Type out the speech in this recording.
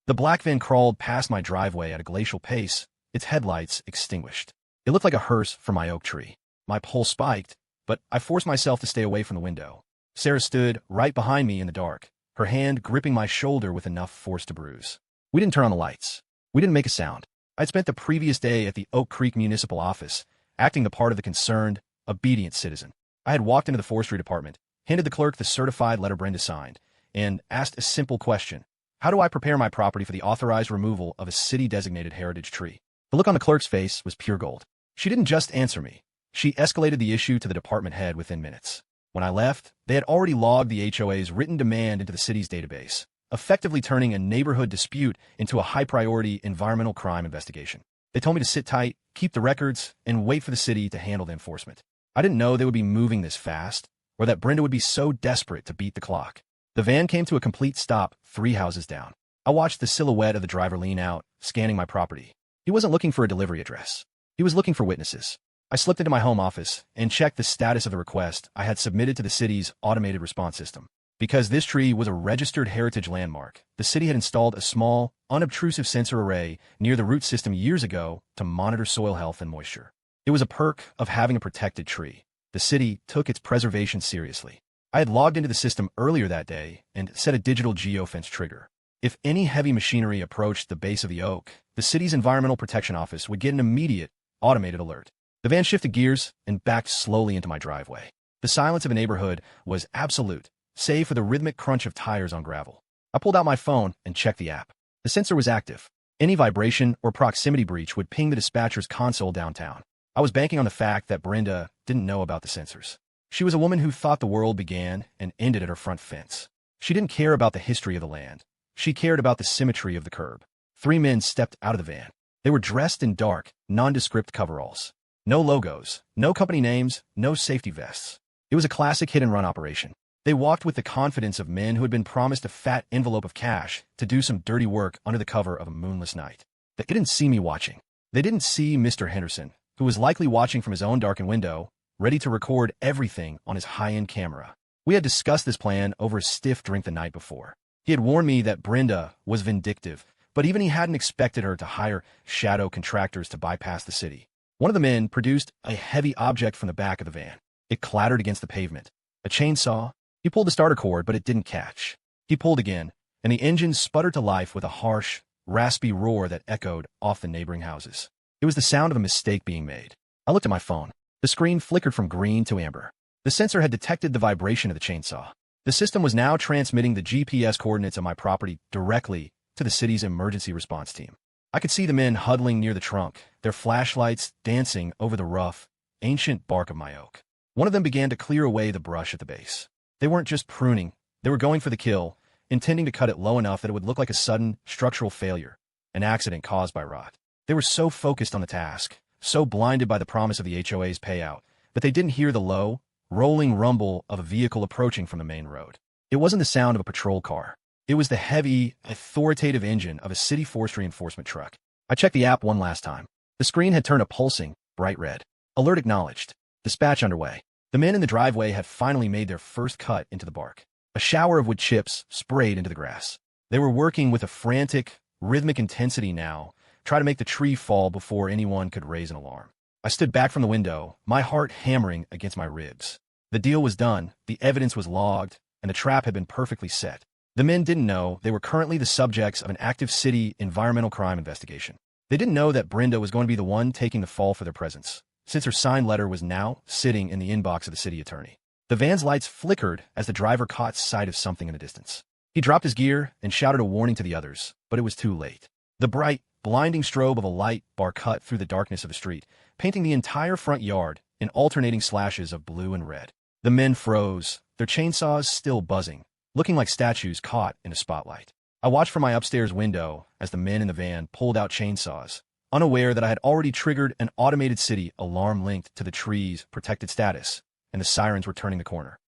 The black van crawled past my driveway at a glacial pace, its headlights extinguished. It looked like a hearse from my oak tree. My pulse spiked, but I forced myself to stay away from the window. Sarah stood right behind me in the dark, her hand gripping my shoulder with enough force to bruise. We didn't turn on the lights. We didn't make a sound. I'd spent the previous day at the Oak Creek Municipal Office, acting the part of the concerned, obedient citizen. I had walked into the forestry department, handed the clerk the certified letter Brenda signed, and asked a simple question. How do I prepare my property for the authorized removal of a city-designated heritage tree? The look on the clerk's face was pure gold. She didn't just answer me. She escalated the issue to the department head within minutes. When I left, they had already logged the HOA's written demand into the city's database, effectively turning a neighborhood dispute into a high-priority environmental crime investigation. They told me to sit tight, keep the records, and wait for the city to handle the enforcement. I didn't know they would be moving this fast, or that Brenda would be so desperate to beat the clock. The van came to a complete stop 3 houses down. I watched the silhouette of the driver lean out, scanning my property. He wasn't looking for a delivery address. He was looking for witnesses. I slipped into my home office and checked the status of the request I had submitted to the city's automated response system. Because this tree was a registered heritage landmark, the city had installed a small, unobtrusive sensor array near the root system years ago to monitor soil health and moisture. It was a perk of having a protected tree. The city took its preservation seriously. I had logged into the system earlier that day and set a digital geofence trigger. If any heavy machinery approached the base of the oak, the city's Environmental Protection Office would get an immediate, automated alert. The van shifted gears and backed slowly into my driveway. The silence of a neighborhood was absolute, save for the rhythmic crunch of tires on gravel. I pulled out my phone and checked the app. The sensor was active. Any vibration or proximity breach would ping the dispatcher's console downtown. I was banking on the fact that Brenda didn't know about the sensors. She was a woman who thought the world began and ended at her front fence. She didn't care about the history of the land. She cared about the symmetry of the curb. 3 men stepped out of the van. They were dressed in dark, nondescript coveralls. No logos, no company names, no safety vests. It was a classic hit-and-run operation. They walked with the confidence of men who had been promised a fat envelope of cash to do some dirty work under the cover of a moonless night. They didn't see me watching. They didn't see Mr. Henderson, who was likely watching from his own darkened window, ready to record everything on his high-end camera. We had discussed this plan over a stiff drink the night before. He had warned me that Brenda was vindictive, but even he hadn't expected her to hire shadow contractors to bypass the city. One of the men produced a heavy object from the back of the van. It clattered against the pavement. A chainsaw. He pulled the starter cord, but it didn't catch. He pulled again, and the engine sputtered to life with a harsh, raspy roar that echoed off the neighboring houses. It was the sound of a mistake being made. I looked at my phone. The screen flickered from green to amber. The sensor had detected the vibration of the chainsaw. The system was now transmitting the GPS coordinates of my property directly to the city's emergency response team. I could see the men huddling near the trunk, their flashlights dancing over the rough, ancient bark of my oak. One of them began to clear away the brush at the base. They weren't just pruning, they were going for the kill, intending to cut it low enough that it would look like a sudden, structural failure, an accident caused by rot. They were so focused on the task, so blinded by the promise of the HOA's payout, that they didn't hear the low, rolling rumble of a vehicle approaching from the main road. It wasn't the sound of a patrol car. It was the heavy, authoritative engine of a city forestry enforcement truck. I checked the app one last time. The screen had turned a pulsing, bright red. Alert acknowledged. Dispatch underway. The men in the driveway had finally made their first cut into the bark. A shower of wood chips sprayed into the grass. They were working with a frantic, rhythmic intensity now, trying to make the tree fall before anyone could raise an alarm. I stood back from the window, my heart hammering against my ribs. The deal was done, the evidence was logged, and the trap had been perfectly set. The men didn't know they were currently the subjects of an active city environmental crime investigation. They didn't know that Brenda was going to be the one taking the fall for their presence, since her signed letter was now sitting in the inbox of the city attorney. The van's lights flickered as the driver caught sight of something in the distance. He dropped his gear and shouted a warning to the others, but it was too late. The bright, blinding strobe of a light bar cut through the darkness of the street, painting the entire front yard in alternating slashes of blue and red. The men froze, their chainsaws still buzzing, looking like statues caught in a spotlight. I watched from my upstairs window as the men in the van pulled out chainsaws, unaware that I had already triggered an automated city alarm linked to the tree's protected status, and the sirens were turning the corner.